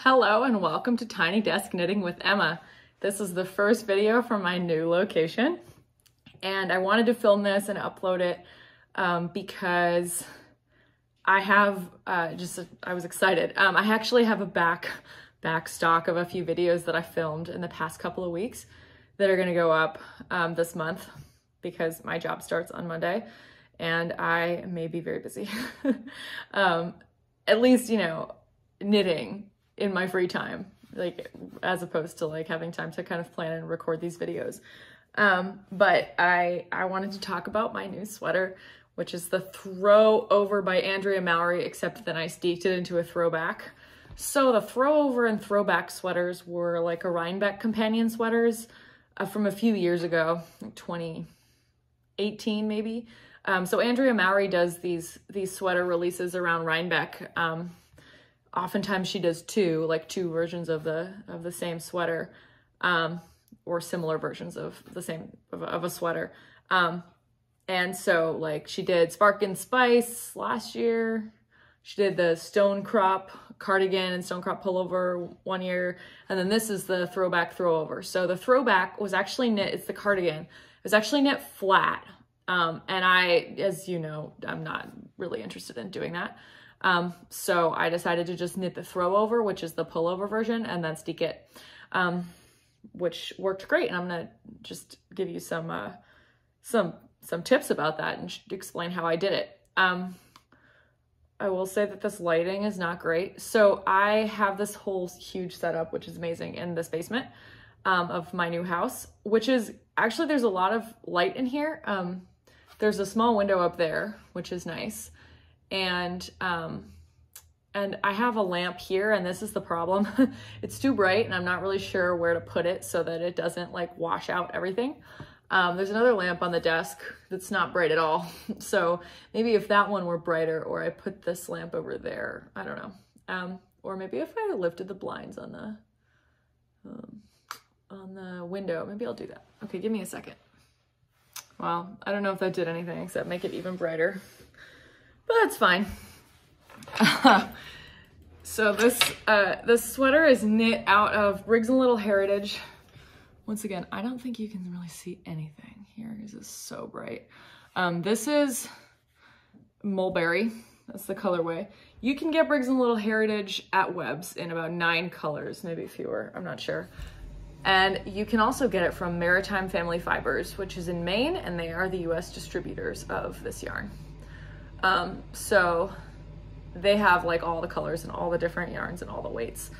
Hello and welcome to Tiny Desk Knitting with Emma. This is the first video from my new location and I wanted to film this and upload it because I have I was excited. I actually have a back stock of a few videos that I filmed in the past couple of weeks that are gonna go up this month because my job starts on Monday and I may be very busy. At least, you know, knitting in my free time, like as opposed to like having time to kind of plan and record these videos. But I wanted to talk about my new sweater, which is the Throwover by Andrea Mowry, except then I sneaked it into a throwback. So the Throwover and Throwback sweaters were like a Rhinebeck companion sweaters from a few years ago, like 2018 maybe. So Andrea Mowry does these sweater releases around Rhinebeck. Oftentimes she does two versions of the same sweater, or similar versions of the same of a sweater. And so like she did Spark and Spice last year. She did the Stone Crop cardigan and Stone Crop pullover one year. And then this is the Throwback Throwover. So the Throwback was actually knit, it's the cardigan. It was actually knit flat. And I, as you know, I'm not really interested in doing that. So I decided to just knit the Throwover, which is the pullover version, and then steek it, which worked great. And I'm going to just give you some tips about that and explain how I did it. I will say that this lighting is not great. So I have this whole huge setup, which is amazing, in this basement, of my new house, which is actually, there's a lot of light in here. There's a small window up there, which is nice. And I have a lamp here, and this is the problem. It's too bright and I'm not really sure where to put it so that it doesn't like wash out everything. There's another lamp on the desk that's not bright at all. So the if that one were brighter, or I put this lamp over there, I don't know. Or maybe if I lifted the blinds on the window, maybe I'll do that. Okay, give me a second. Well, I don't know if that did anything except make it even brighter. But that's fine. So this sweater is knit out of Briggs & Little Heritage. Once again, I don't think you can really see anything here because it's so bright. This is Mulberry. That's the colorway. You can get Briggs & Little Heritage at Webb's in about 9 colors, maybe fewer, I'm not sure. And you can also get it from Maritime Family Fibers, which is in Maine, and they are the US distributors of this yarn. So they have like all the colors and all the different yarns and all the weights.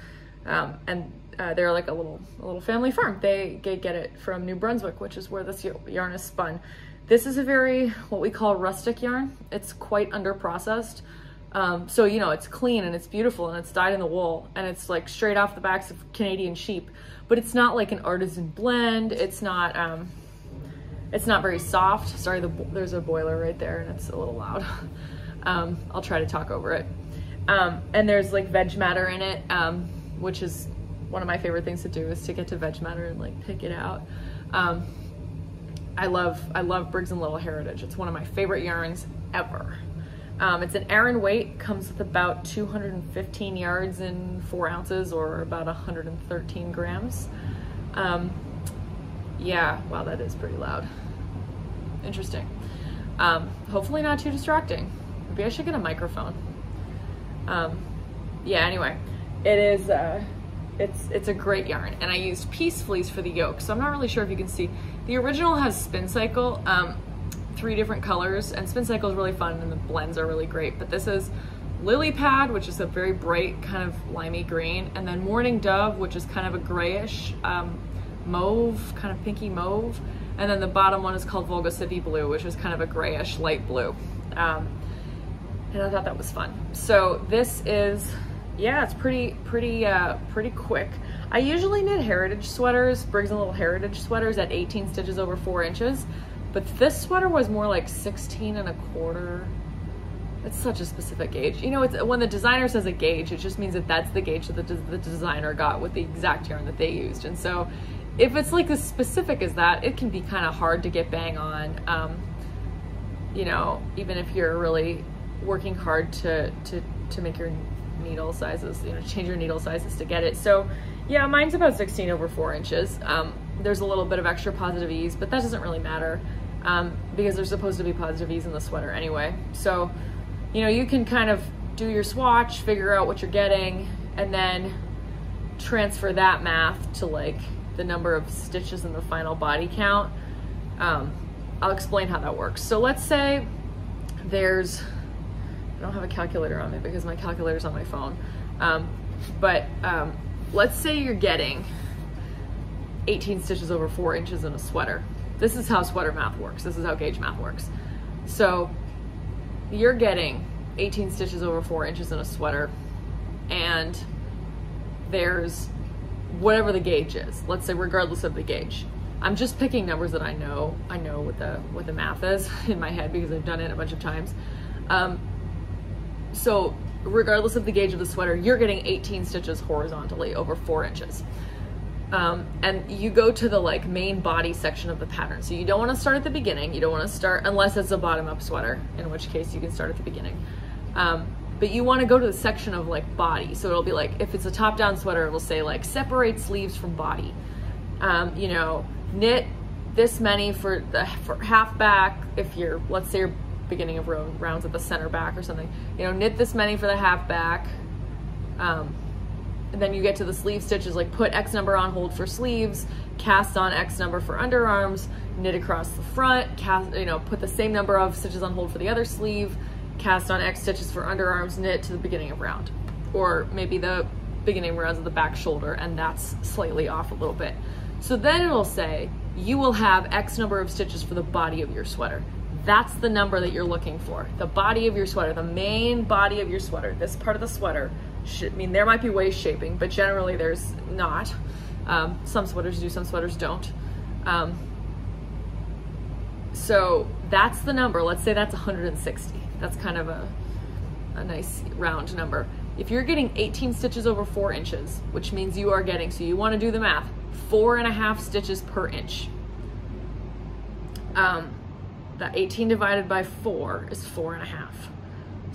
They're like a little family farm. They get it from New Brunswick, which is where this yarn is spun. This is a very, what we call rustic yarn. It's quite under processed. So, you know, it's clean and it's beautiful and it's dyed in the wool and it's like straight off the backs of Canadian sheep, but it's not like an artisan blend. It's not very soft. Sorry, there's a boiler right there and it's a little loud. I'll try to talk over it. And there's like veg matter in it, which is one of my favorite things to do, is to get to veg matter and like pick it out. I love Briggs & Little Heritage. It's one of my favorite yarns ever. It's an Aran weight, comes with about 215 yards and 4 ounces, or about 113 grams. Yeah, wow, that is pretty loud. Interesting. Hopefully not too distracting. Maybe I should get a microphone. Yeah, anyway, it is, it's a great yarn, and I used Peace Fleece for the yoke, so I'm not really sure if you can see. The original has Spin Cycle, 3 different colors, and Spin Cycle is really fun and the blends are really great, but this is Lily Pad, which is a very bright kind of limey green, and then Morning Dove, which is kind of a grayish mauve, kind of pinky mauve, and then the bottom one is called Volga Sippy Blue, which is kind of a grayish light blue. And I thought that was fun. So this is, yeah, it's pretty quick. I usually knit heritage sweaters, Briggs & Little Heritage sweaters at 18 stitches over 4 inches, but this sweater was more like 16 1/4. It's such a specific gauge. You know, it's, when the designer says a gauge, it just means that that's the gauge that the designer got with the exact yarn that they used. And so if it's like as specific as that, it can be kind of hard to get bang on. You know, even if you're really working hard to make your needle sizes, you know, change your needle sizes to get it. So yeah, mine's about 16 over 4 inches. There's a little bit of extra positive ease, but that doesn't really matter because there's supposed to be positive ease in the sweater anyway. So, you know, you can kind of do your swatch, figure out what you're getting, and then transfer that math to like the number of stitches in the final body count. I'll explain how that works. So let's say there's, I don't have a calculator on me because my calculator's on my phone, but let's say you're getting 18 stitches over 4 inches in a sweater. This is how sweater math works. This is how gauge math works. So you're getting 18 stitches over 4 inches in a sweater, and there's whatever the gauge is. Let's say regardless of the gauge. I'm just picking numbers that I know what the math is in my head because I've done it a bunch of times. So regardless of the gauge of the sweater, you're getting 18 stitches horizontally over 4 inches. And you go to the like main body section of the pattern. So you don't want to start at the beginning. You don't want to start unless it's a bottom up sweater, in which case you can start at the beginning. But you want to go to the section of like body. So it'll be like, if it's a top down sweater, it'll say like separate sleeves from body. You know, knit this many for half back. If you're, let's say you're beginning of rounds at the center back or something, you know, knit this many for the half back. And then you get to the sleeve stitches, like put X number on hold for sleeves, cast on X number for underarms, knit across the front, cast, you know, put the same number of stitches on hold for the other sleeve, cast on X stitches for underarms, knit to the beginning of round. Or maybe the beginning rounds of the back shoulder, and that's slightly off a little bit. So then it'll say, you will have X number of stitches for the body of your sweater. That's the number that you're looking for. The body of your sweater, the main body of your sweater, this part of the sweater, I mean, there might be waist shaping, but generally there's not. Some sweaters do, some sweaters don't. So that's the number. Let's say that's 160. That's kind of a nice round number. If you're getting 18 stitches over 4 inches, which means you are getting, so you want to do the math, 4.5 stitches per inch. That 18 divided by 4 is 4.5.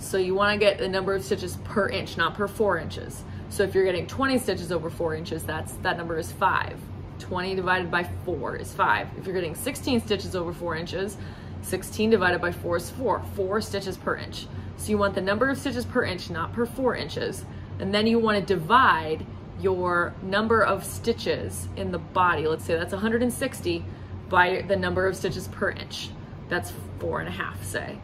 So you want to get the number of stitches per inch, not per 4 inches. So if you're getting 20 stitches over 4 inches, that number is 5. 20 divided by 4 is 5. If you're getting 16 stitches over 4 inches, 16 divided by 4 is 4. 4 stitches per inch. So you want the number of stitches per inch, not per 4 inches. And then you want to divide your number of stitches in the body. Let's say that's 160 by the number of stitches per inch. That's 4.5, say.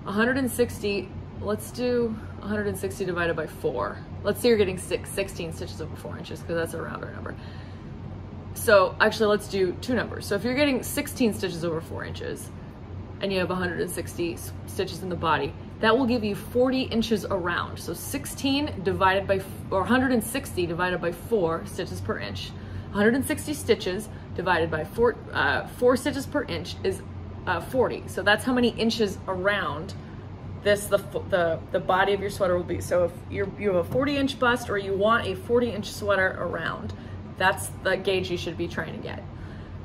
160, let's do 160 divided by 4. Let's say you're getting 16 stitches over 4 inches because that's a rounder number. So actually let's do two numbers. So if you're getting 16 stitches over 4 inches and you have 160 stitches in the body, that will give you 40 inches around. So 16 divided by, or 160 divided by 4 stitches per inch. 160 stitches divided by 4 stitches per inch is 40. So that's how many inches around this the body of your sweater will be. So if you have a 40-inch bust or you want a 40-inch sweater around, that's the gauge you should be trying to get.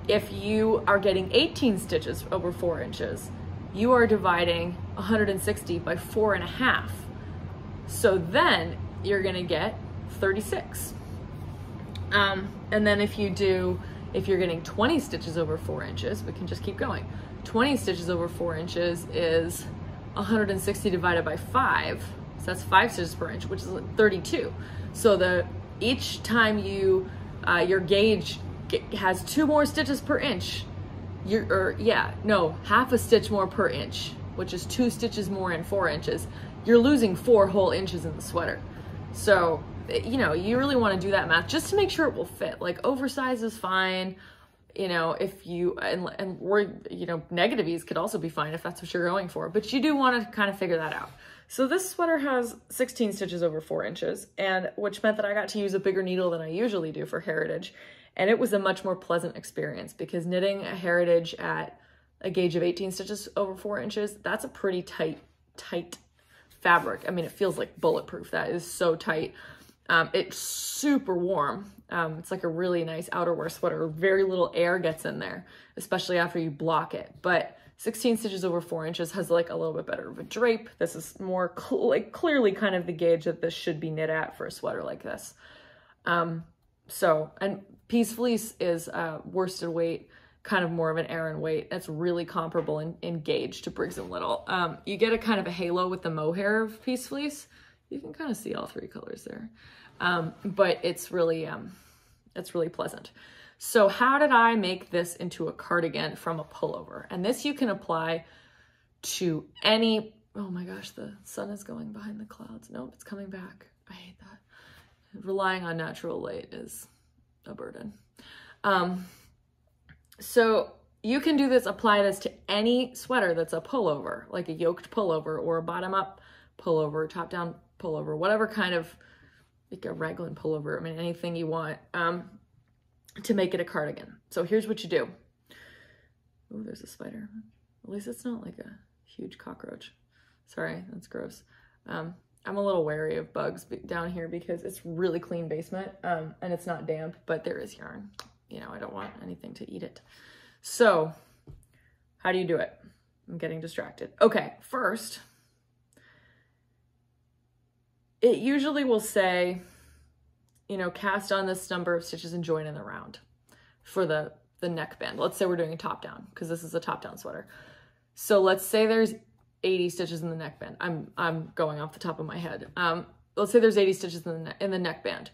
If you are getting 18 stitches over 4 inches, you are dividing 160 by 4.5. So then you're gonna get 36. And then if you're getting 20 stitches over 4 inches, we can just keep going. 20 stitches over 4 inches is 160 divided by 5. So that's 5 stitches per inch, which is 32. So each time your gauge has 2 more stitches per inch, half a stitch more per inch, which is 2 stitches more in 4 inches, you're losing 4 whole inches in the sweater. So, you know, you really want to do that math just to make sure it will fit. Like oversized is fine, you know, if you, negative ease could also be fine if that's what you're going for, but you do want to kind of figure that out. So this sweater has 16 stitches over 4 inches, and which meant that I got to use a bigger needle than I usually do for Heritage. And it was a much more pleasant experience because knitting a Heritage at a gauge of 18 stitches over 4 inches, that's a pretty tight fabric. I mean, it feels like bulletproof. That is so tight. It's super warm. It's like a really nice outerwear sweater. Very little air gets in there, especially after you block it. But 16 stitches over 4 inches has like a little bit better of a drape. This is more like clearly kind of the gauge that this should be knit at for a sweater like this. And piece fleece is worsted weight, kind of more of an Aran weight. That's really comparable in gauge to Briggs & Little. You get a kind of a halo with the mohair of piece fleece. You can kind of see all 3 colors there. But it's really pleasant. So how did I make this into a cardigan from a pullover? And this you can apply to any, oh my gosh, the sun is going behind the clouds. Nope, it's coming back. I hate that. Relying on natural light is a burden. So you can do this, apply this to any sweater that's a pullover, like a yoked pullover or a bottom-up pullover, top-down pullover, whatever kind of, like a raglan pullover. I mean, anything you want. To make it a cardigan. So here's what you do. Oh, there's a spider. At least it's not like a huge cockroach. Sorry, that's gross. I'm a little wary of bugs down here because it's really clean basement and it's not damp, but there is yarn. You know, I don't want anything to eat it. So how do you do it? I'm getting distracted. Okay, first, it usually will say, you know, cast on this number of stitches and join in the round for the neckband. Let's say we're doing a top down because this is a top down sweater. So let's say there's 80 stitches in the neckband. I'm going off the top of my head. Let's say there's 80 stitches in the neckband.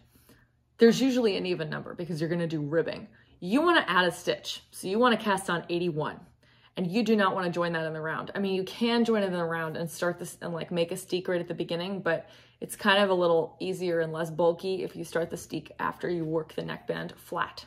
There's usually an even number because you're going to do ribbing. You want to add a stitch. So you want to cast on 81 and you do not want to join that in the round. I mean, you can join it in the round and start this and like make a steek right at the beginning, but it's kind of a little easier and less bulky if you start the steek after you work the neckband flat.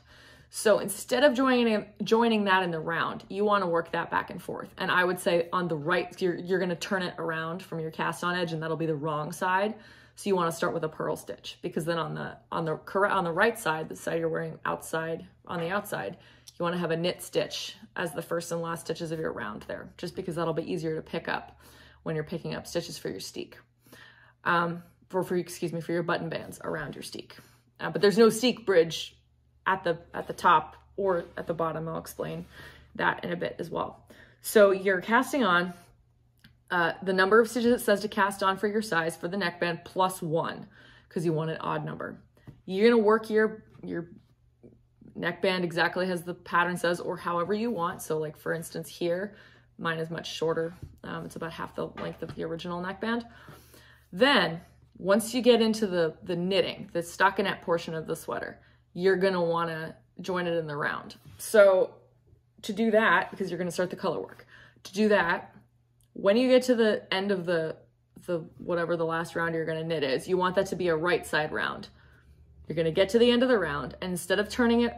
So instead of joining that in the round, you want to work that back and forth. And I would say on the right, you're going to turn it around from your cast on edge and that'll be the wrong side. So you want to start with a purl stitch because then on the right side, the side you're wearing outside, on the outside, you want to have a knit stitch as the first and last stitches of your round there, just because that'll be easier to pick up when you're picking up stitches for your steek. For your button bands around your steek. But there's no steek bridge at the top or at the bottom. I'll explain that in a bit as well. So you're casting on the number of stitches it says to cast on for your size for the neckband plus 1 because you want an odd number. You're gonna work your neckband exactly as the pattern says or however you want. So like for instance here, mine is much shorter. It's about half the length of the original neckband. Then once you get into the knitting, the stockinette portion of the sweater, you're gonna wanna join it in the round. So to do that, because you're gonna start the color work, to do that, when you get to the end of the whatever the last round you're gonna knit is, you want that to be a right side round. You're gonna get to the end of the round, and instead of turning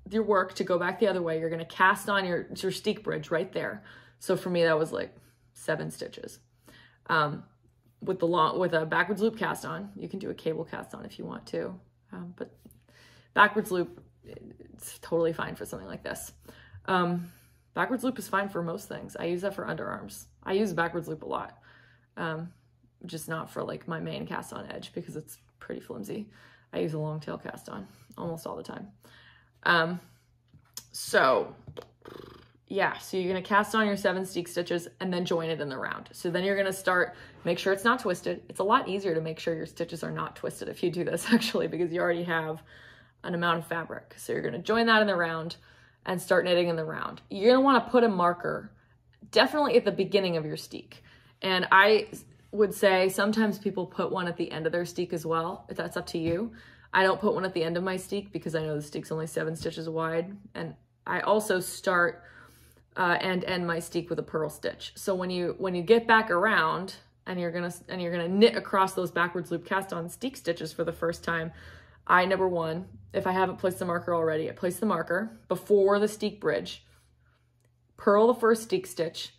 your work to go back the other way, you're gonna cast on your steek bridge right there. So for me, that was like 7 stitches. With a backwards loop cast on. You can do a cable cast on if you want to, but backwards loop, it's totally fine for something like this. Backwards loop is fine for most things. I use that for underarms. I use backwards loop a lot, just not for like my main cast on edge because it's pretty flimsy. I use a long tail cast on almost all the time. So you're gonna cast on your 7 steek stitches and then join it in the round. So then you're gonna start, make sure it's not twisted. It's a lot easier to make sure your stitches are not twisted if you do this actually, because you already have an amount of fabric. So you're gonna join that in the round and start knitting in the round. You're gonna wanna put a marker definitely at the beginning of your steek. And I would say sometimes people put one at the end of their steek as well, if that's up to you. I don't put one at the end of my steek because I know the steek's only 7 stitches wide. And I also start and end my steek with a purl stitch. So when you get back around and you're gonna knit across those backwards loop cast on steek stitches for the first time, number one, if I haven't placed the marker already, I place the marker before the steek bridge, purl the first steek stitch,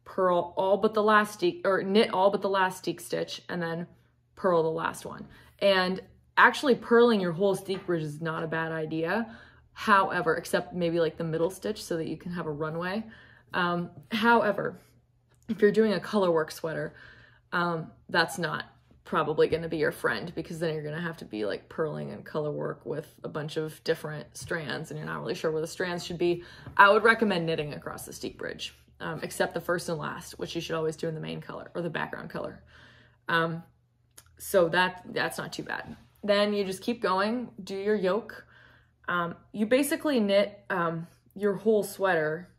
purl all but the last steek, or knit all but the last steek stitch, and then purl the last one. And actually purling your whole steek bridge is not a bad idea. However, except maybe like the middle stitch so that you can have a runway. However, if you're doing a color work sweater, that's not probably going to be your friend because then you're going to have to be like purling and color work with a bunch of different strands and you're not really sure where the strands should be. I would recommend knitting across the steek bridge. except the first and last, which you should always do in the main color or the background color. So that's not too bad. Then you just keep going, do your yoke. You basically knit your whole sweater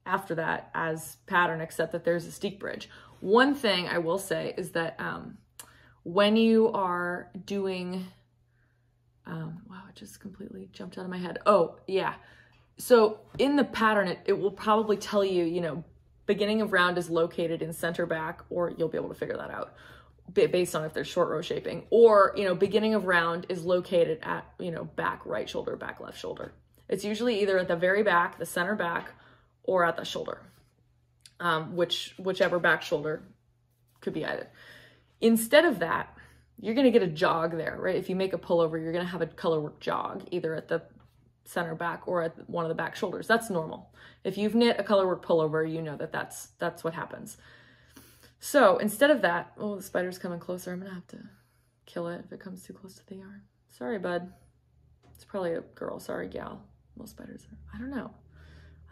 after that as pattern, except that there's a steek bridge. One thing I will say is that when you are doing, wow, it just completely jumped out of my head. Oh, yeah. So in the pattern, it will probably tell you, you know, beginning of round is located in center back, or you'll be able to figure that out based on if there's short row shaping, or, you know, beginning of round is located at, you know, back right shoulder, back left shoulder. It's usually either at the very back, the center back, or at the shoulder, whichever back shoulder could be either. Instead of that, you're going to get a jog there, right? If you make a pullover, you're going to have a colorwork jog either at the center back or at one of the back shoulders. That's normal. If you've knit a colorwork pullover, you know that that's what happens. So instead of that, oh, the spider's coming closer. I'm going to have to kill it if it comes too close to the yarn. Sorry, bud. It's probably a girl. Sorry, gal. Most spiders are, I don't know.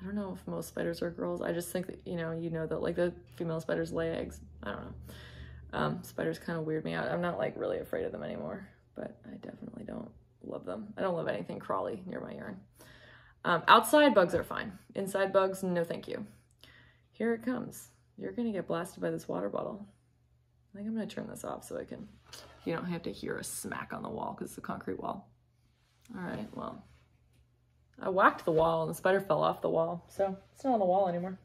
I don't know if most spiders are girls. I just think that, you know that like the female spiders lay eggs. I don't know. Spiders kind of weird me out. I'm not like really afraid of them anymore, but I definitely don't love them. I don't love anything crawly near my yarn. Outside bugs are fine. Inside bugs, no thank you. Here it comes. You're gonna get blasted by this water bottle. I think I'm gonna turn this off so you don't have to hear a smack on the wall because it's a concrete wall. All right, well, I whacked the wall and the spider fell off the wall, so it's not on the wall anymore.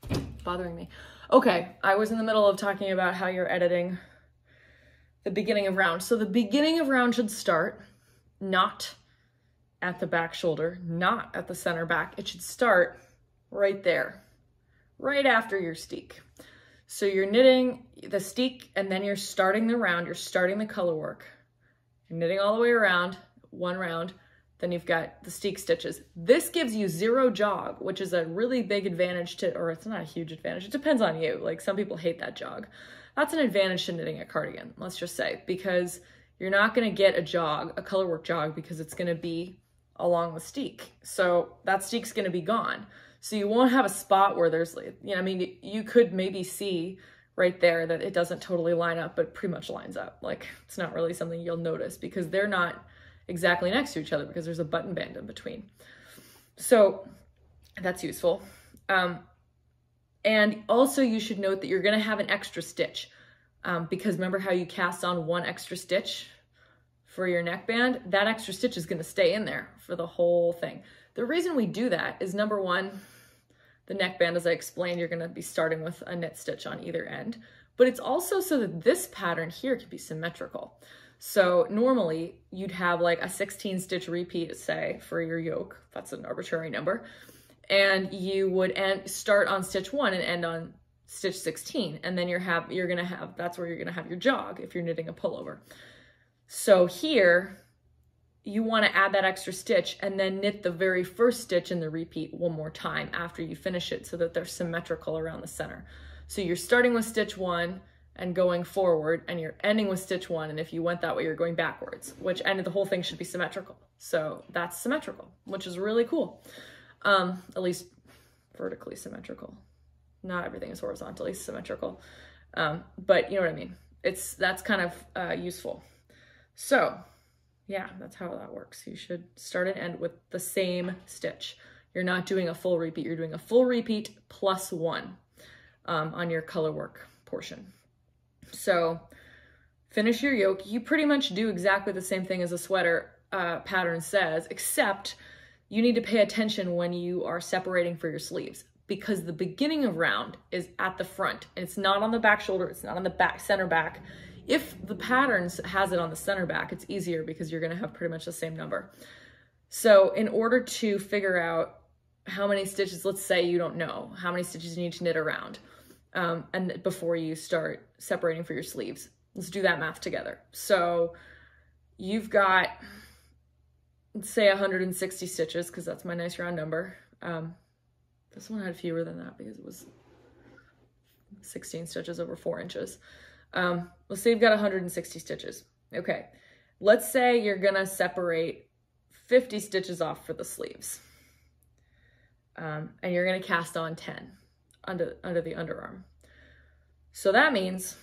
It's bothering me. Okay, I was in the middle of talking about how you're editing the beginning of round. So the beginning of round should start not at the back shoulder, not at the center back. It should start right there, right after your steek. So you're knitting the steek and then you're starting the round, you're starting the color work. You're knitting all the way around, one round, then you've got the steek stitches. This gives you 0 jog, which is a really big advantage or it's not a huge advantage. It depends on you. Like some people hate that jog. That's an advantage to knitting a cardigan, let's just say, because you're not gonna get a jog, a colorwork jog, because it's gonna be along the steek. So that steek's gonna be gone. So you won't have a spot where there's, you know, I mean, you could maybe see right there that it doesn't totally line up, but pretty much lines up. Like it's not really something you'll notice because they're not exactly next to each other because there's a button band in between. So that's useful. And also you should note that you're gonna have an extra stitch because remember how you cast on 1 extra stitch for your neckband? That extra stitch is gonna stay in there for the whole thing. The reason we do that is number 1, the neckband, as I explained, you're gonna be starting with a knit stitch on either end, but it's also so that this pattern here can be symmetrical. So normally you'd have like a 16 stitch repeat, say, for your yoke. That's an arbitrary number. And you would start on stitch 1 and end on stitch 16. And then that's where you're gonna have your jog if you're knitting a pullover. So here you wanna add that extra stitch and then knit the very first stitch in the repeat one more time after you finish it so that they're symmetrical around the center. So you're starting with stitch 1 and going forward, and you're ending with stitch 1, and if you went that way, you're going backwards, which ended the whole thing should be symmetrical. So that's symmetrical, which is really cool. At least vertically symmetrical. Not everything is horizontally symmetrical, but you know what I mean. That's kind of useful. So yeah, that's how that works. You should start and end with the same stitch. You're not doing a full repeat, you're doing a full repeat plus 1 on your color work portion. So finish your yoke. You pretty much do exactly the same thing as a sweater pattern says, except you need to pay attention when you are separating for your sleeves because the beginning of round is at the front and it's not on the back shoulder. It's not on the back, center back. If the patterns has it on the center back, it's easier because you're going to have pretty much the same number. So in order to figure out how many stitches, let's say you don't know how many stitches you need to knit around, and before you start separating for your sleeves. Let's do that math together. So you've got, let's say 160 stitches, because that's my nice round number. This one had fewer than that because it was 16 stitches over 4 inches. Let's say you've got 160 stitches. Okay, let's say you're gonna separate 50 stitches off for the sleeves. And you're gonna cast on 10. under the underarm. So that means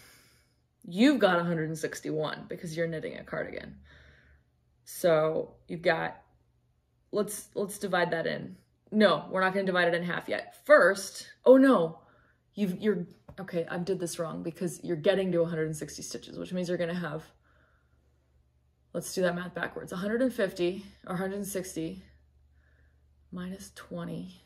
you've got 161 because you're knitting a cardigan. So you've got, let's divide that in. No, we're not going to divide it in half yet. First, oh no, okay, I did this wrong because you're getting to 160 stitches, which means you're going to have, let's do that math backwards. 150 or 160 minus 20,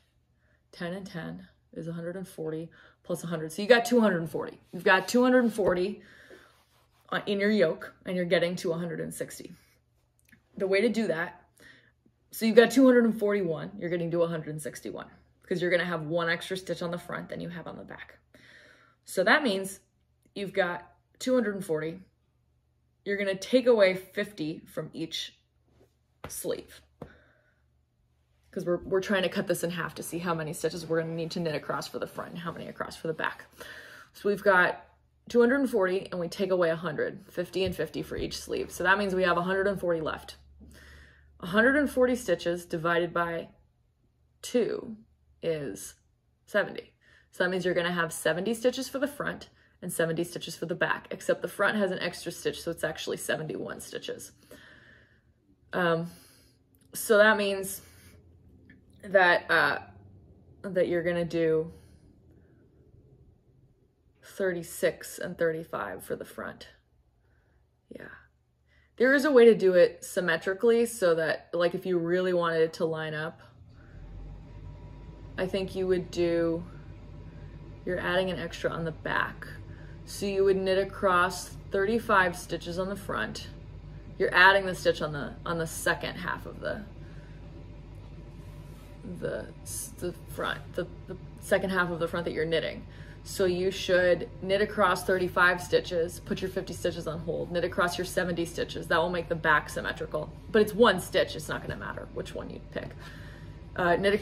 10 and 10 is 140 plus 100. So you got 240. You've got 240 in your yoke and you're getting to 160. The way to do that, so you've got 241, you're getting to 161 because you're going to have one extra stitch on the front than you have on the back. So that means you've got 240. You're going to take away 50 from each sleeve because we're trying to cut this in half to see how many stitches we're going to need to knit across for the front and how many across for the back. So we've got 240 and we take away 100, 50 and 50 for each sleeve. So that means we have 140 left. 140 stitches divided by 2 is 70. So that means you're going to have 70 stitches for the front and 70 stitches for the back, except the front has an extra stitch, so it's actually 71 stitches. So that means that that you're going to do 36 and 35 for the front. Yeah. There is a way to do it symmetrically so that, like, if you really wanted it to line up, I think you would do, you're adding an extra on the back. So you would knit across 35 stitches on the front. You're adding the stitch on the second half of the front, the second half of the front that you're knitting. So you should knit across 35 stitches, put your 50 stitches on hold, knit across your 70 stitches. That will make the back symmetrical, but it's one stitch. It's not going to matter which one you pick.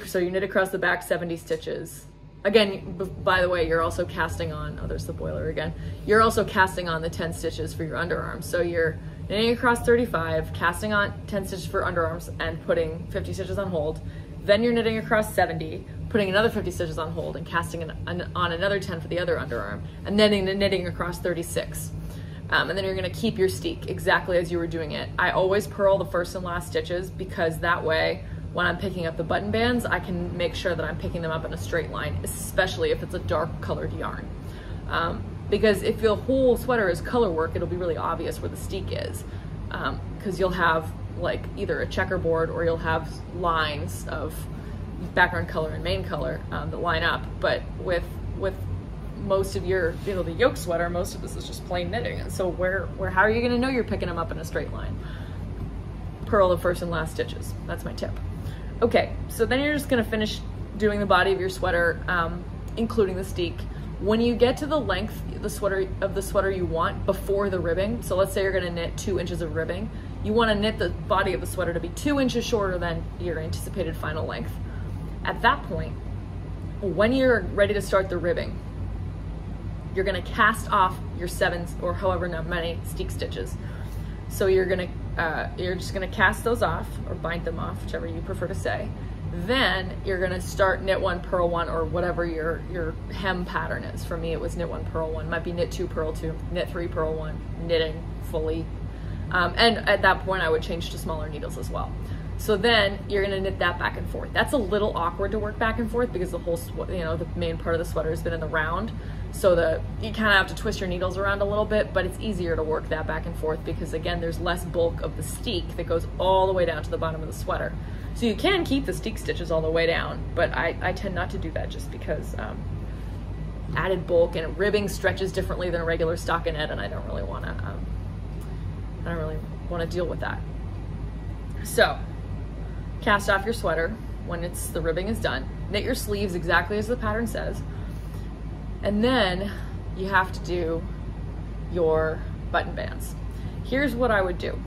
So you knit across the back 70 stitches. Again, by the way, you're also casting on, oh, there's the boiler again. You're also casting on the 10 stitches for your underarms. So you're knitting across 35, casting on 10 stitches for underarms and putting 50 stitches on hold. Then you're knitting across 70, putting another 50 stitches on hold and casting on another 10 for the other underarm, and then knitting across 36. And then you're gonna keep your steek exactly as you were doing it. I always purl the first and last stitches because that way, when I'm picking up the button bands, I can make sure that I'm picking them up in a straight line, especially if it's a dark colored yarn. Because if your whole sweater is color work, it'll be really obvious where the steek is. Because you'll have like either a checkerboard or you'll have lines of background color and main color that line up. But with most of your, the yoke sweater, most of this is just plain knitting. And so how are you gonna know you're picking them up in a straight line? Purl the first and last stitches. That's my tip. Okay, so then you're just gonna finish doing the body of your sweater, including the steek. When you get to the length of the sweater you want before the ribbing, so let's say you're gonna knit 2 inches of ribbing, you wanna knit the body of the sweater to be 2 inches shorter than your anticipated final length. At that point, when you're ready to start the ribbing, you're gonna cast off your 7 or however many steek stitches. So you're just gonna cast those off or bind them off, whichever you prefer to say. Then you're gonna start knit 1, purl 1, or whatever your hem pattern is. For me, it was knit 1, purl 1. Might be knit 2, purl 2, knit 3, purl 1, knitting fully. And at that point, I would change to smaller needles as well. So then you're gonna knit that back and forth. That's a little awkward to work back and forth because the whole, the main part of the sweater has been in the round. So you kind of have to twist your needles around a little bit, but it's easier to work that back and forth because again, there's less bulk of the steek that goes all the way down to the bottom of the sweater. So you can keep the steek stitches all the way down, but I tend not to do that just because added bulk and ribbing stretches differently than a regular stockinette, and I don't really want to deal with that. So cast off your sweater when the ribbing is done. Knit your sleeves exactly as the pattern says. And then you have to do your button bands. Here's what I would do.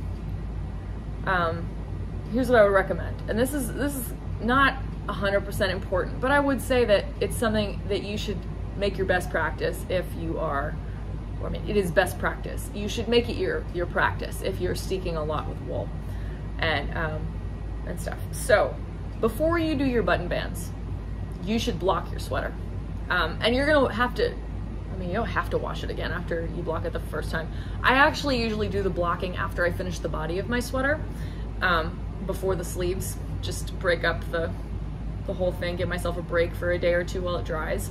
Here's what I would recommend. And this is not 100% important, but I would say that it's something that you should make your best practice if you are, it is best practice. You should make it your practice if you're steeking a lot with wool and stuff. So before you do your button bands, you should block your sweater. And you're gonna have to, I mean, you don't have to wash it again after you block it the first time. I actually usually do the blocking after I finish the body of my sweater, before the sleeves, just to break up the whole thing, give myself a break for a day or two while it dries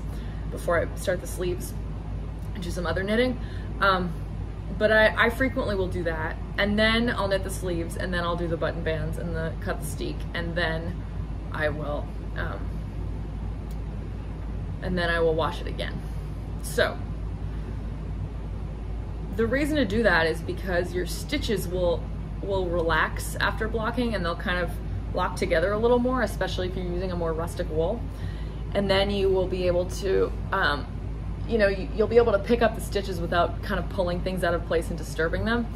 before I start the sleeves and do some other knitting. But I frequently will do that, and then I'll knit the sleeves, and then I'll do the button bands and cut the steek, and then I will wash it again. So the reason to do that is because your stitches will relax after blocking, and they'll kind of lock together a little more, especially if you're using a more rustic wool. And then you will be able to, you'll be able to pick up the stitches without kind of pulling things out of place and disturbing them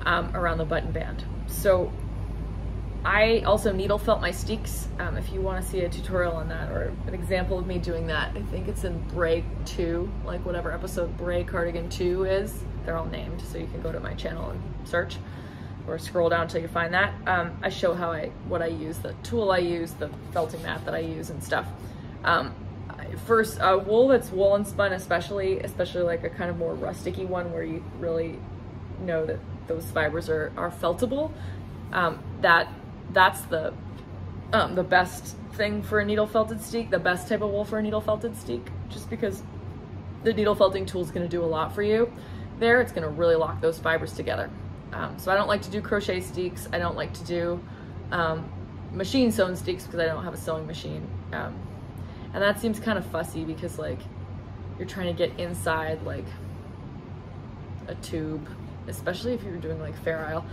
around the button band. So I also needle felt my steeks. If you want to see a tutorial on that or an example of me doing that, I think it's in Bray 2, like whatever episode Bray Cardigan 2 is. They're all named, so you can go to my channel and search or scroll down until you find that. I show what I use, the tool I use, the felting mat that I use and stuff. First, wool that's woolen spun, especially like a kind of more rusticy one where you really know that those fibers are feltable. That's the best thing for a needle felted steek, the best type of wool for a needle felted steek, just because the needle felting tool is going to do a lot for you there. It's going to really lock those fibers together. So I don't like to do crochet steeks. I don't like to do machine sewn steeks because I don't have a sewing machine. And that seems kind of fussy because like you're trying to get inside like a tube, especially if you're doing like Fair Isle.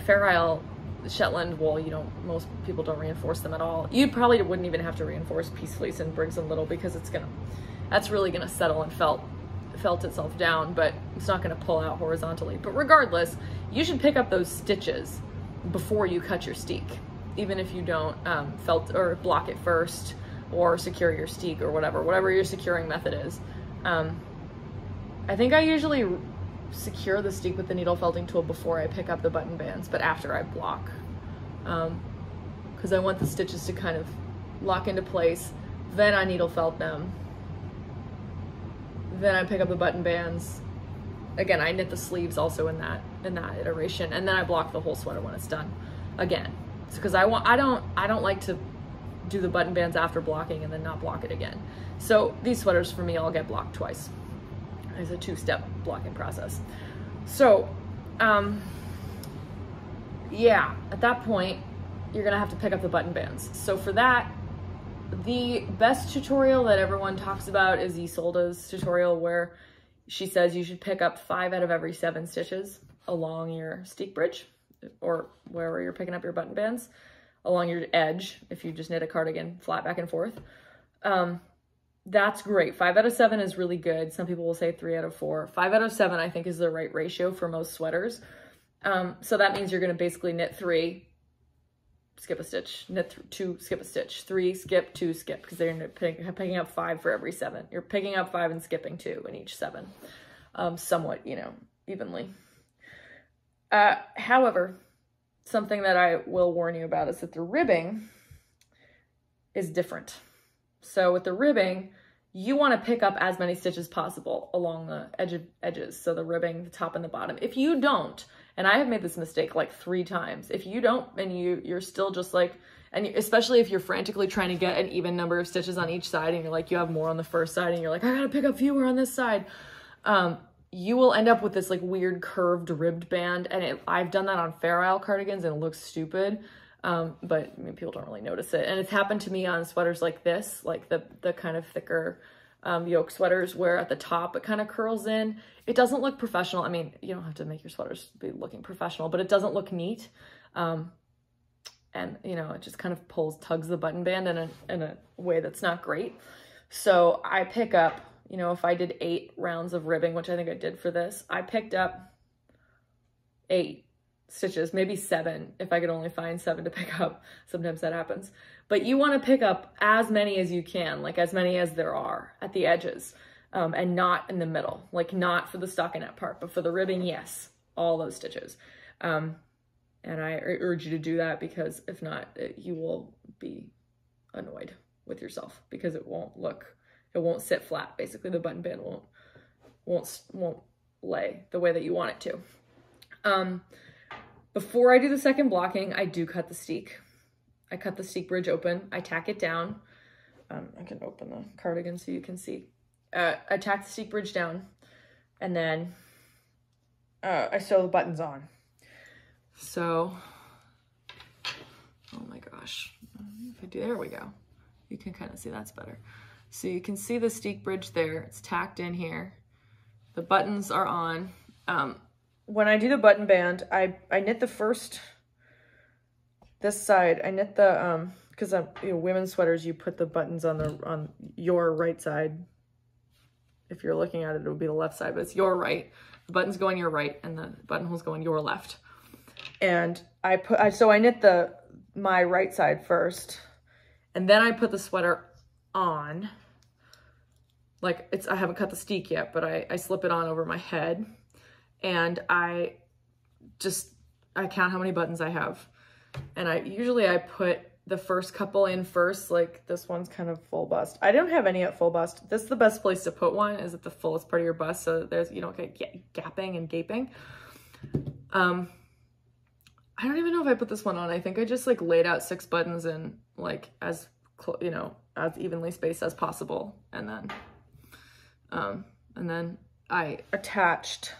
Fair Isle Shetland wool, most people don't reinforce them at all. You probably wouldn't even have to reinforce Peace Fleece and Briggs and Little because that's really gonna settle and felt itself down, but it's not gonna pull out horizontally. But regardless, you should pick up those stitches before you cut your steek, even if you don't felt or block it first or secure your steek or whatever your securing method is. I think I usually secure the steek with the needle felting tool before I pick up the button bands, but after I block, because I want the stitches to kind of lock into place. Then I needle felt them. Then I pick up the button bands. Again, I knit the sleeves also in that iteration, and then I block the whole sweater when it's done. Again, because I don't like to do the button bands after blocking and then not block it again. So these sweaters for me all get blocked twice. It's a two-step blocking process. So yeah, at that point you're gonna have to pick up the button bands. So for that, the best tutorial that everyone talks about is Isolde's tutorial, where she says you should pick up 5 out of every 7 stitches along your steek bridge or wherever you're picking up your button bands, along your edge if you just knit a cardigan flat back and forth. That's great. 5 out of 7 is really good. Some people will say 3 out of 4. 5 out of 7 I think is the right ratio for most sweaters. So that means you're going to basically knit 3, skip a stitch, knit 2, skip a stitch, 3, skip, 2, skip, because they're picking up 5 for every 7. You're picking up 5 and skipping 2 in each 7, somewhat, evenly. However, something that I will warn you about is that the ribbing is different. So with the ribbing, you want to pick up as many stitches possible along the edges. So the ribbing, the top and the bottom. If you don't, and I have made this mistake like 3 times, if you don't, and you're still just like, and especially if you're frantically trying to get an even number of stitches on each side and you're like, you have more on the first side and you're like, I gotta pick up fewer on this side. You will end up with this like weird curved ribbed band. And I've done that on Fair Isle cardigans and it looks stupid. But people don't really notice it. And it's happened to me on sweaters like this, like the kind of thicker yoke sweaters where at the top it kind of curls in. It doesn't look professional. I mean, you don't have to make your sweaters be looking professional, but it doesn't look neat. And it just kind of tugs the button band in a way that's not great. So I pick up, if I did 8 rounds of ribbing, which I think I did for this, I picked up 8 stitches, maybe 7 if I could only find 7 to pick up. Sometimes that happens. But you want to pick up as many as you can, like as many as there are at the edges, and not in the middle, like not for the stockinette part, but for the ribbing, yes, all those stitches. And I urge you to do that, because if not, you will be annoyed with yourself because it won't look It won't sit flat. Basically, the button band won't lay the way that you want it to. Before I do the second blocking, I do cut the steek. I cut the steek bridge open. I tack it down. I can open the cardigan so you can see. I tack the steek bridge down, and then I sew the buttons on. So, oh my gosh, if I do, there we go. You can kind of see that's better. So you can see the steek bridge there. It's tacked in here. The buttons are on. When I do the button band, I knit the first, this side, I knit the, because you know, women's sweaters, you put the buttons on your right side. If you're looking at it, it would be the left side, but it's your right. The buttons go on your right, and the buttonholes go on your left. And so I knit my right side first, and then I put the sweater on. Like I haven't cut the steek yet, but I slip it on over my head, and I count how many buttons I have. And usually I put the first couple in first, like this one's kind of full bust. I don't have any at full bust. This is the best place to put one, is at the fullest part of your bust, so you don't get gapping and gaping. I don't even know if I put this one on. I think I just like laid out 6 buttons in like as evenly spaced as possible, and then I attached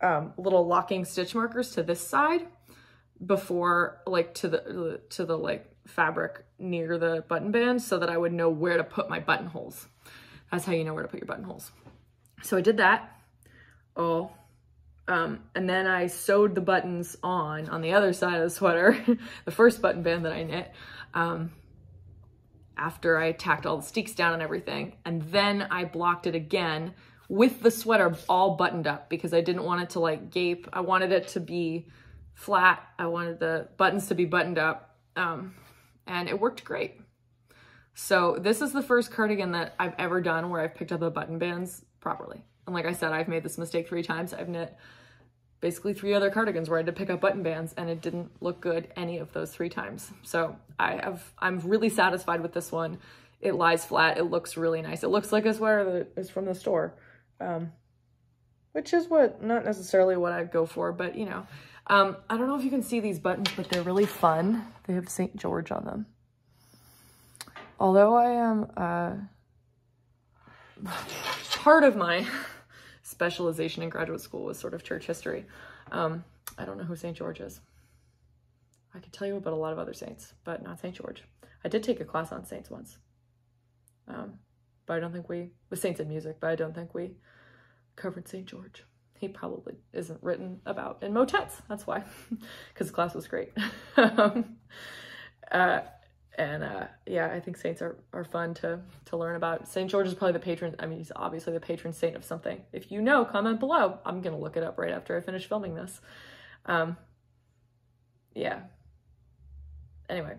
little locking stitch markers to this side before, like, to the like fabric near the button band, so that I would know where to put my buttonholes. That's how you know where to put your buttonholes. So I did that. And then I sewed the buttons on the other side of the sweater, the first button band that I knit, after I tacked all the steeks down and everything. And then I blocked it again with the sweater all buttoned up, because I didn't want it to like gape. I wanted it to be flat. I wanted the buttons to be buttoned up, and it worked great. So this is the first cardigan that I've ever done where I've picked up the button bands properly. And like I said, I've made this mistake 3 times. I've knit basically 3 other cardigans where I had to pick up button bands, and it didn't look good any of those 3 times. So I'm really satisfied with this one. It lies flat. It looks really nice. It looks like a sweater that is from the store, which is not necessarily what I'd go for, but you know, I don't know if you can see these buttons, but they're really fun. They have St. George on them. Although I am, part of my specialization in graduate school was sort of church history. I don't know who St. George is. I could tell you about a lot of other saints, but not St. George. I did take a class on saints once. But I don't think with saints in music, but I don't think we covered St. George. He probably isn't written about in motets. That's why, because the class was great. Yeah, I think saints are fun to learn about. St. George is probably the patron. I mean, he's obviously the patron saint of something. If you know, comment below. I'm going to look it up right after I finish filming this. Yeah. Anyway,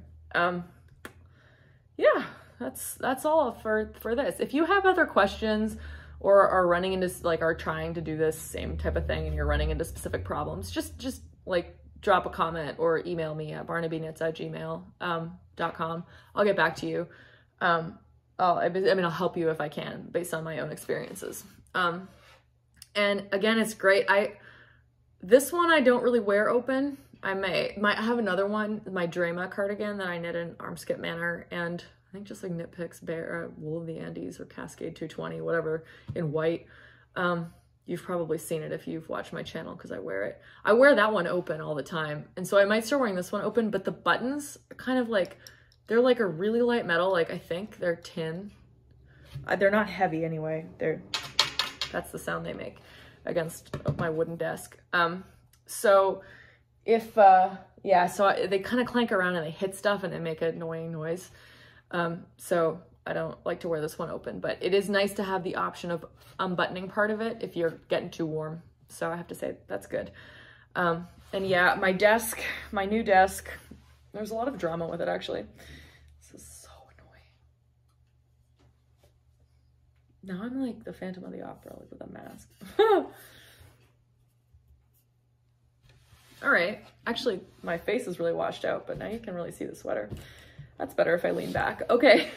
yeah, that's all for this. If you have other questions, or are running into, like, are trying to do this same type of thing and you're running into specific problems, just like drop a comment or email me at barnabyknits@gmail.com. I'll get back to you. I'll help you if I can, based on my own experiences. And again, it's great. This one I don't really wear open. I might have another one, my Drama cardigan that I knit in Armskip Manor, and I think just like Knit Picks Wool of the Andes or Cascade 220, whatever, in white. You've probably seen it if you've watched my channel, because I wear it. I wear that one open all the time, and so I might start wearing this one open, but the buttons are kind of like, they're like a really light metal, like I think they're tin. They're not heavy anyway. That's the sound they make against my wooden desk. So if, yeah, so they kind of clank around and they hit stuff and they make an annoying noise. So I don't like to wear this one open, but it is nice to have the option of unbuttoning part of it if you're getting too warm. So I have to say that's good. And yeah, my new desk, there's a lot of drama with it actually. This is so annoying. Now I'm like the Phantom of the Opera, like with a mask. All right, actually my face is really washed out, but now you can really see the sweater. That's better if I lean back. Okay,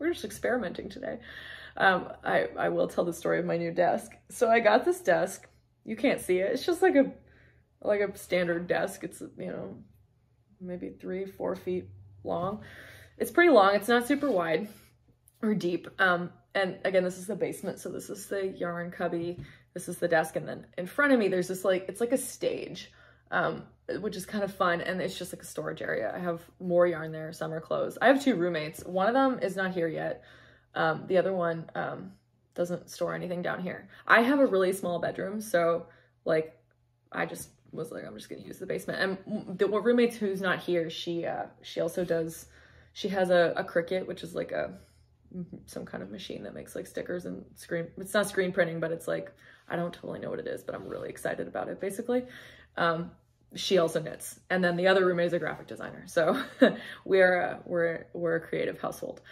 we're just experimenting today. I will tell the story of my new desk. So I got this desk. You can't see it. It's just like a standard desk. It's, you know, maybe 3-4 feet long. It's pretty long. It's not super wide or deep. And again, this is the basement. So this is the yarn cubby. This is the desk. And then in front of me, there's this like, it's like a stage, which is kind of fun. And it's just like a storage area. I have more yarn there, summer clothes. I have 2 roommates. One of them is not here yet. The other one, doesn't store anything down here. I have a really small bedroom. So like, I just was like, I'm just going to use the basement. And the roommate who's not here, she also does, she has a Cricut, which is like some kind of machine that makes like stickers and it's not screen printing, but it's like, I don't totally know what it is, but I'm really excited about it basically. She also knits. And then the other roommate is a graphic designer. So we're a creative household.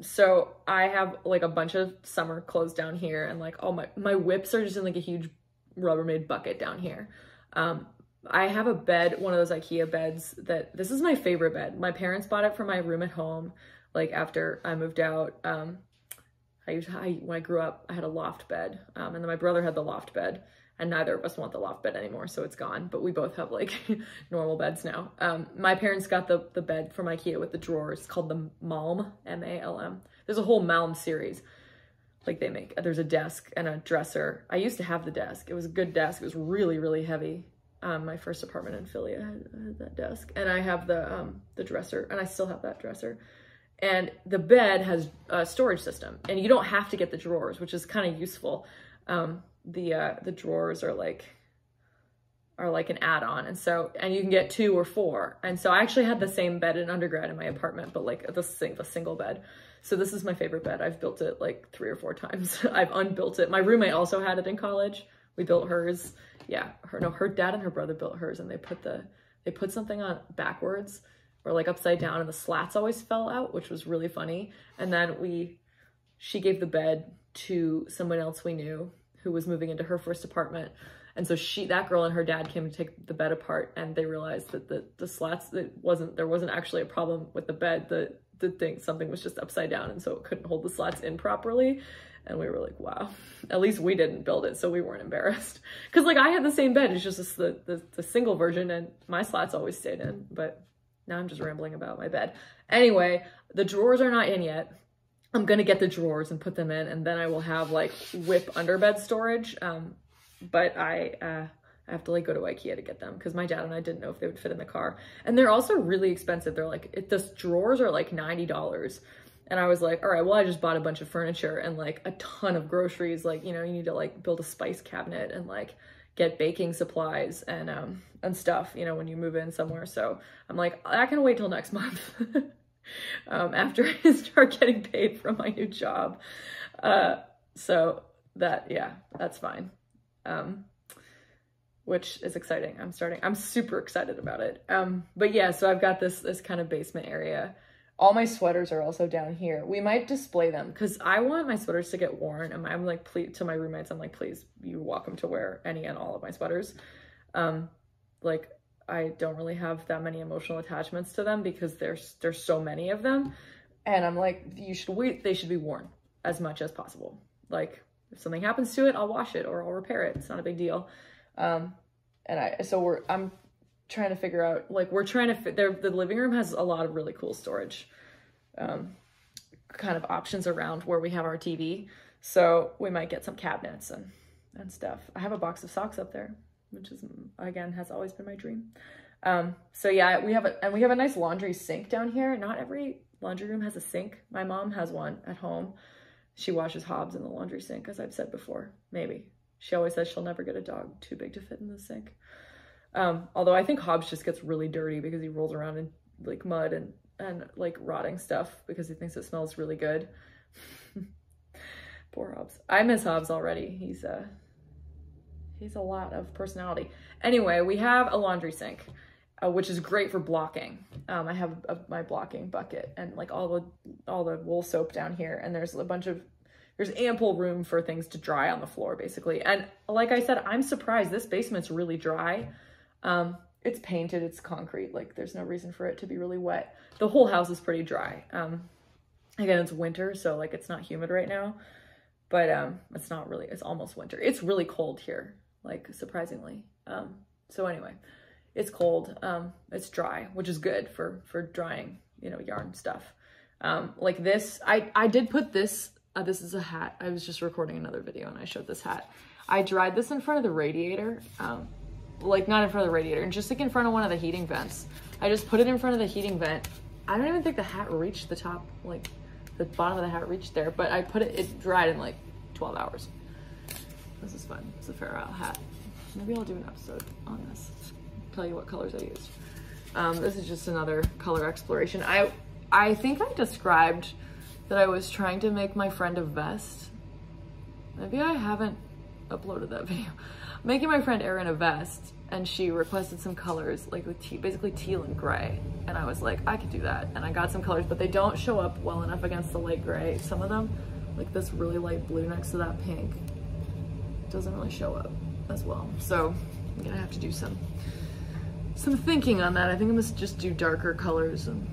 So I have like a bunch of summer clothes down here, and like all my whips are just in like a huge Rubbermaid bucket down here. I have a bed, one of those IKEA beds this is my favorite bed. My parents bought it for my room at home. Like after I moved out, when I grew up, I had a loft bed. And then my brother had the loft bed, and neither of us want the loft bed anymore. So it's gone, but we both have like normal beds now. My parents got the bed from IKEA with the drawers. It's called the Malm, M-A-L-M. There's a whole Malm series. Like there's a desk and a dresser. I used to have the desk. It was a good desk. It was really, really heavy. My first apartment in Philly, I had that desk, and I have the dresser, and I still have that dresser. And the bed has a storage system, and you don't have to get the drawers, which is kind of useful. The drawers are like an add-on, and you can get 2 or 4. And so I actually had the same bed in undergrad in my apartment, but like the single bed. So this is my favorite bed. I've built it like 3 or 4 times. I've unbuilt it. My roommate also had it in college. We built hers. Yeah, her dad and her brother built hers, and they put something on backwards or like upside down, and the slats always fell out, which was really funny. And then she gave the bed to someone else we knew who was moving into her first apartment. And so that girl and her dad came to take the bed apart, and they realized that the slats, there wasn't actually a problem with the bed. Something was just upside down, and so it couldn't hold the slats in properly. And we were like, wow, at least we didn't build it, so we weren't embarrassed. Cause like I had the same bed, it's just the single version, and my slats always stayed in, but now I'm just rambling about my bed. Anyway, the drawers are not in yet. I'm gonna get the drawers and put them in, and then I will have like whip underbed storage. But I have to like go to IKEA to get them, because my dad and I didn't know if they would fit in the car. And they're also really expensive. They're like, the drawers are like $90. And I was like, all right, well, I just bought a bunch of furniture and like a ton of groceries. Like, you know, you need to like build a spice cabinet and like get baking supplies and stuff, you know, when you move in somewhere. So I'm like, I can wait till next month after I start getting paid from my new job. So that's fine. Which is exciting. I'm super excited about it. But yeah, so I've got this kind of basement area. All my sweaters are also down here. We might display them because I want my sweaters to get worn. And I'm like, to my roommates, I'm like, please, you're welcome to wear any and all of my sweaters. Like I don't really have that many emotional attachments to them because there's so many of them. And I'm like, they should be worn as much as possible. Like if something happens to it, I'll wash it or I'll repair it. It's not a big deal. I'm trying to figure out, like, we're trying to fit there. The living room has a lot of really cool storage, kind of options around where we have our TV. So we might get some cabinets and stuff. I have a box of socks up there, which is, again, has always been my dream. So yeah, we have a nice laundry sink down here. Not every laundry room has a sink. My mom has one at home. She washes Hobbs in the laundry sink, as I've said before. Maybe. She always says she'll never get a dog too big to fit in the sink. Although I think Hobbs just gets really dirty because he rolls around in like mud and like rotting stuff because he thinks it smells really good. Poor Hobbs. I miss Hobbs already. He's a lot of personality. Anyway, we have a laundry sink, which is great for blocking. I have my blocking bucket and like all the wool soap down here, and there's ample room for things to dry on the floor basically. And like I said, I'm surprised this basement's really dry. it's painted, it's concrete, like there's no reason for it to be really wet. The whole house is pretty dry. Again, it's winter, so like it's not humid right now, but it's not really, it's almost winter. It's really cold here, like surprisingly. So anyway, it's cold, it's dry, which is good for drying, you know, yarn stuff. Like this, I did put this, this is a hat. I was just recording another video and I showed this hat. I dried this in front of the radiator, like not in front of the radiator, and just like in front of one of the heating vents. I just put it in front of the heating vent. I don't even think the hat reached the top, like the bottom of the hat reached there, but I put it, it dried in like 12 hours. This is fun. It's a Fair Isle hat. Maybe I'll do an episode on this. Tell you what colors I used. This is just another color exploration. I think I described that I was trying to make my friend a vest. Maybe I haven't uploaded that video. Making my friend Erin a vest, and she requested some colors, like with basically teal and gray. And I was like, I could do that. And I got some colors, but they don't show up well enough against the light gray. Some of them, like this really light blue next to that pink, doesn't really show up as well. So I'm gonna have to do some thinking on that. I think I must just do darker colors and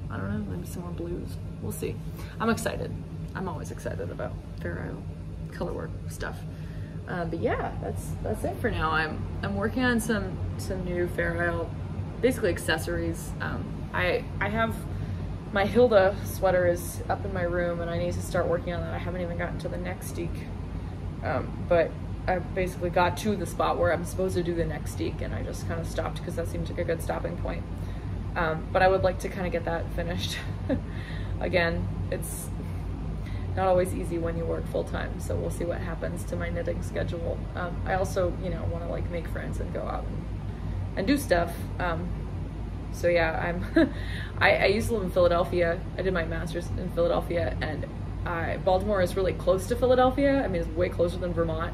I don't know, maybe some more blues. We'll see. I'm excited. I'm always excited about Fair Isle colorwork stuff. But yeah, that's it for now. I'm working on some new Fair Isle, basically accessories. I have my Hilda sweater is up in my room and I need to start working on that. I haven't even gotten to the neck steek, but I basically got to the spot where I'm supposed to do the neck steek and I just kind of stopped because that seems like a good stopping point. But I would like to kind of get that finished. Again, it's not always easy when you work full-time, so we'll see what happens to my knitting schedule. I also, you know, want to like make friends and go out and do stuff. So yeah, I used to live in Philadelphia. I did my master's in Philadelphia, and Baltimore is really close to Philadelphia. I mean, it's way closer than Vermont.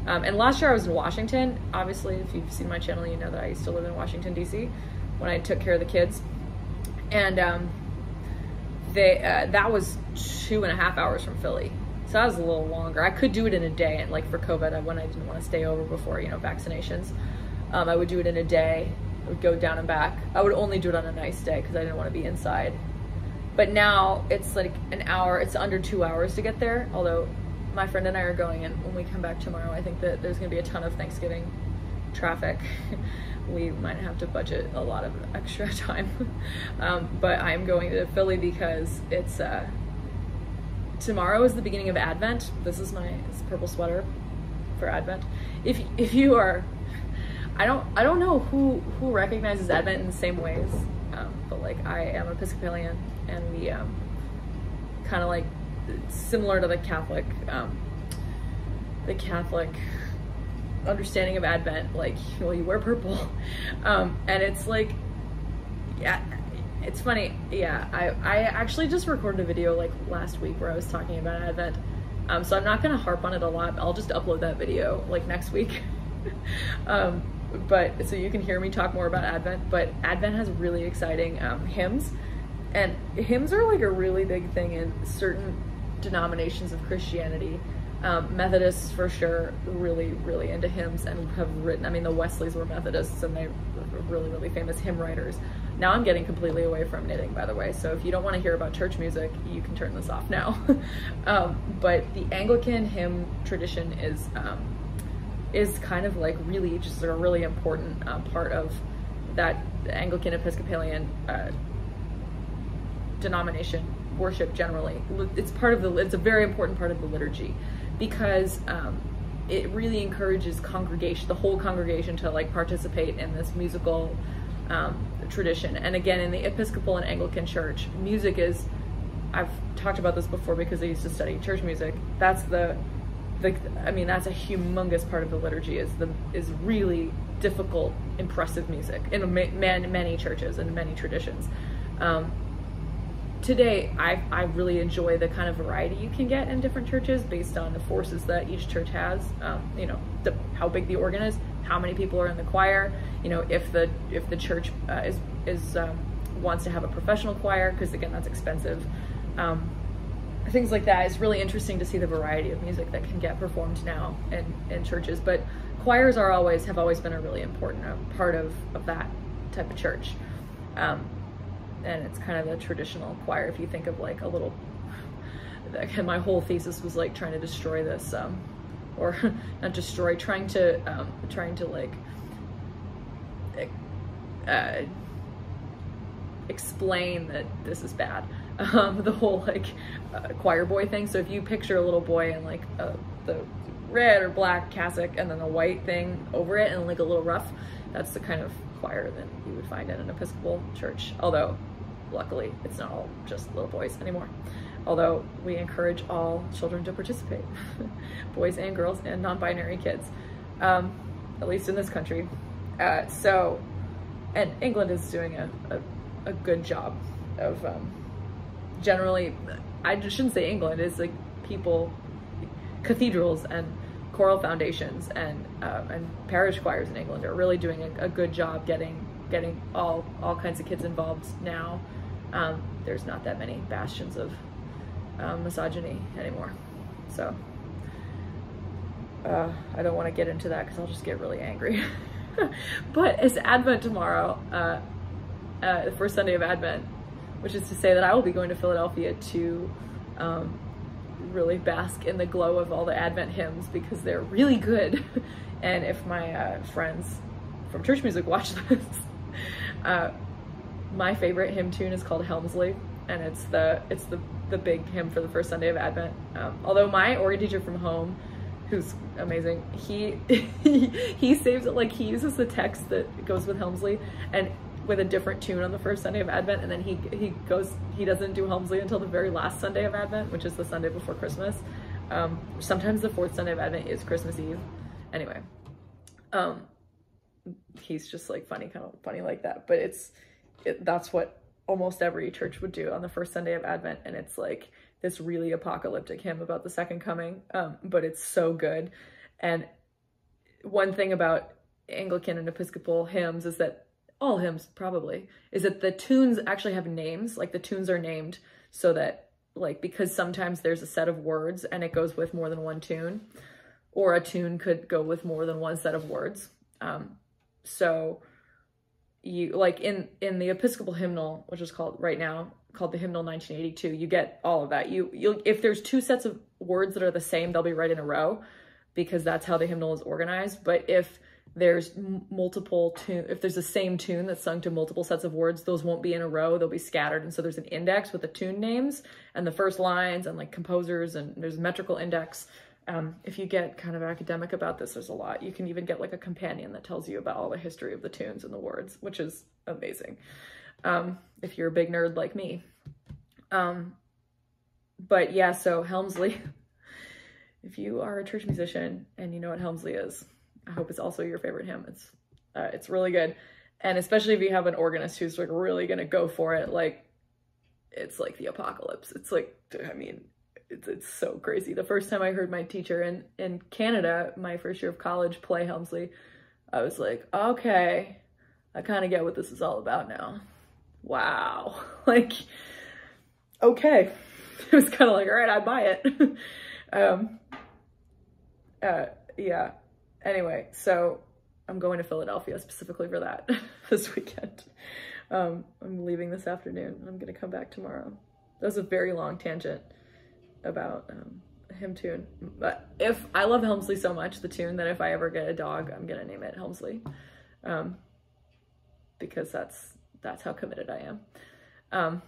And last year I was in Washington. Obviously, if you've seen my channel, you know that I used to live in Washington, D.C. when I took care of the kids. And that was 2.5 hours from Philly. So that was a little longer. I could do it in a day, and like for COVID, when I didn't want to stay over before, you know, vaccinations, I would do it in a day. I would go down and back. I would only do it on a nice day because I didn't want to be inside. But now it's like an hour, it's under 2 hours to get there. Although my friend and I are going, and when we come back tomorrow, I think that there's gonna be a ton of Thanksgiving traffic. We might have to budget a lot of extra time. But I'm going to Philly because it's, tomorrow is the beginning of Advent. This is my purple sweater for Advent. If you are, I don't know who recognizes Advent in the same ways, but like I am Episcopalian, and we kind of like similar to the Catholic understanding of Advent, like, well, you wear purple, and it's like, yeah, it's funny. Yeah, I actually just recorded a video like last week where I was talking about Advent, so I'm not gonna harp on it a lot. I'll just upload that video like next week. But so you can hear me talk more about Advent. But Advent has really exciting hymns, and hymns are like a really big thing in certain denominations of Christianity. Methodists for sure, really into hymns and have written, I mean, the Wesleys were Methodists and they were really famous hymn writers. Now I'm getting completely away from knitting, by the way, so if you don't want to hear about church music, you can turn this off now. But the Anglican hymn tradition is kind of like really just a really important part of that Anglican Episcopalian denomination worship generally. It's a very important part of the liturgy, because it really encourages the whole congregation to like participate in this musical tradition. And again, in the Episcopal and Anglican church, music is, I've talked about this before because I used to study church music. That's I mean, that's a humongous part of the liturgy, is really difficult, impressive music in many churches and many traditions. Today, I really enjoy the kind of variety you can get in different churches based on the forces that each church has. You know, how big the organ is, how many people are in the choir. You know, if the church wants to have a professional choir, because again, that's expensive. Things like that. It's really interesting to see the variety of music that can get performed now in churches. But choirs have always been a really important part of that type of church. And it's kind of the traditional choir. If you think of like a little, again, my whole thesis was like trying to destroy this, or not destroy, trying to like explain that this is bad. The whole like choir boy thing. So if you picture a little boy in like the red or black cassock and then a white thing over it and like a little ruff, that's the kind of choir that you would find in an Episcopal church. Although luckily it's not all just little boys anymore. Although we encourage all children to participate, boys and girls and non-binary kids, at least in this country. And England is doing a good job of, generally, I shouldn't say England, it's like cathedrals and choral foundations and parish choirs in England are really doing a good job getting all kinds of kids involved now. There's not that many bastions of misogyny anymore. So I don't want to get into that because I'll just get really angry. But it's Advent tomorrow, the first Sunday of Advent, which is to say that I will be going to Philadelphia to really bask in the glow of all the Advent hymns because they're really good. And if my friends from church music watch this, my favorite hymn tune is called Helmsley, and it's the big hymn for the first Sunday of Advent. Although my organ teacher from home, who's amazing, he saves it, like he uses the text that goes with Helmsley and with a different tune on the first Sunday of Advent, and then he doesn't do Helmsley until the very last Sunday of Advent, which is the Sunday before Christmas. Sometimes the fourth Sunday of Advent is Christmas Eve. Anyway, he's just like kind of funny like that, but that's what almost every church would do on the first Sunday of Advent, and it's like this really apocalyptic hymn about the second coming, but it's so good. And one thing about Anglican and Episcopal hymns is that all hymns probably is that the tunes actually have names. Like the tunes are named so that, like, because sometimes there's a set of words and it goes with more than one tune, or a tune could go with more than one set of words. So you, like in the Episcopal hymnal, which is called right now called the Hymnal 1982, you get all of that. You if there's two sets of words that are the same, they'll be right in a row because that's how the hymnal is organized. But if there's if there's the same tune that's sung to multiple sets of words, those won't be in a row, they'll be scattered. And so there's an index with the tune names and the first lines and like composers, and there's a metrical index. If you get kind of academic about this, there's a lot. You can even get like a companion that tells you about all the history of the tunes and the words, which is amazing. If you're a big nerd like me. But yeah, so Helmsley, if you are a church musician and you know what Helmsley is, I hope it's also your favorite hymn. It's really good. And especially if you have an organist who's like really gonna go for it, like it's like the apocalypse. It's like, I mean, it's so crazy. The first time I heard my teacher in Canada, my first year of college, play Helmsley, I was like, okay, I kind of get what this is all about now. Wow. Like, okay. It was kind of like, all right, I buy it. Yeah. Anyway, so I'm going to Philadelphia specifically for that this weekend. I'm leaving this afternoon. I'm going to come back tomorrow. That was a very long tangent about a hymn tune. But I love Helmsley so much, the tune, that if I ever get a dog, I'm going to name it Helmsley. Because that's how committed I am.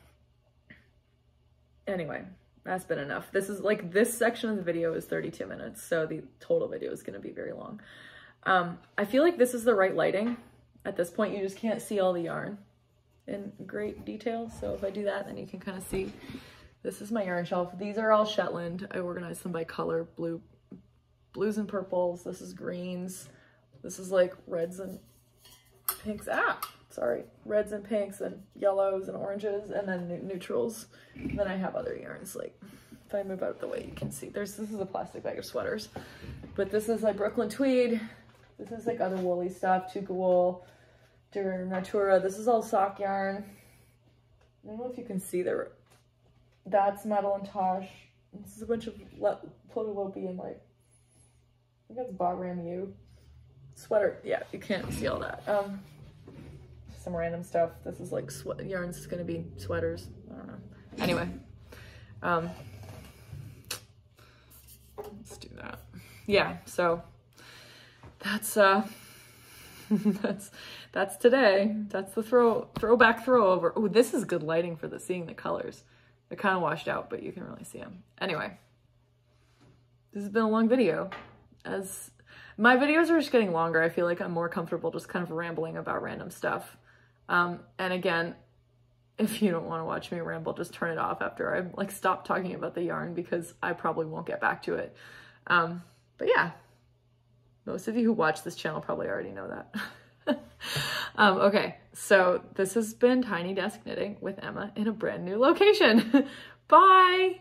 Anyway, that's been enough. This section of the video is 32 minutes, so the total video is going to be very long. I feel like this is the right lighting. At this point, you just can't see all the yarn in great detail, so if I do that, then you can kind of see. This is my yarn shelf. These are all Shetland. I organized them by color, blues and purples. This is greens. This is like reds and pinks. Reds and pinks and yellows and oranges, and then neutrals. And then I have other yarns, like if I move out of the way, you can see this is a plastic bag of sweaters, but this is like Brooklyn tweed. This is like other woolly stuff, Tuca wool, Natura. This is all sock yarn. I don't know if you can see there. That's Madeline Tosh. This is a bunch of Ploty and like, I think that's Bagram U. sweater. Yeah, you can't see all that. Some random stuff. This is like yarns is gonna be sweaters. I don't know. Anyway, let's do that. Yeah, so that's that's today. That's the throwback throwover. Oh, this is good lighting for seeing the colors. They're kind of washed out, but you can really see them. Anyway, this has been a long video. As my videos are just getting longer, I feel like I'm more comfortable just kind of rambling about random stuff. And again, if you don't want to watch me ramble, just turn it off after I like stop talking about the yarn, because I probably won't get back to it. But yeah, most of you who watch this channel probably already know that. Okay, so this has been Tiny Desk Knitting with Emma in a brand new location. Bye!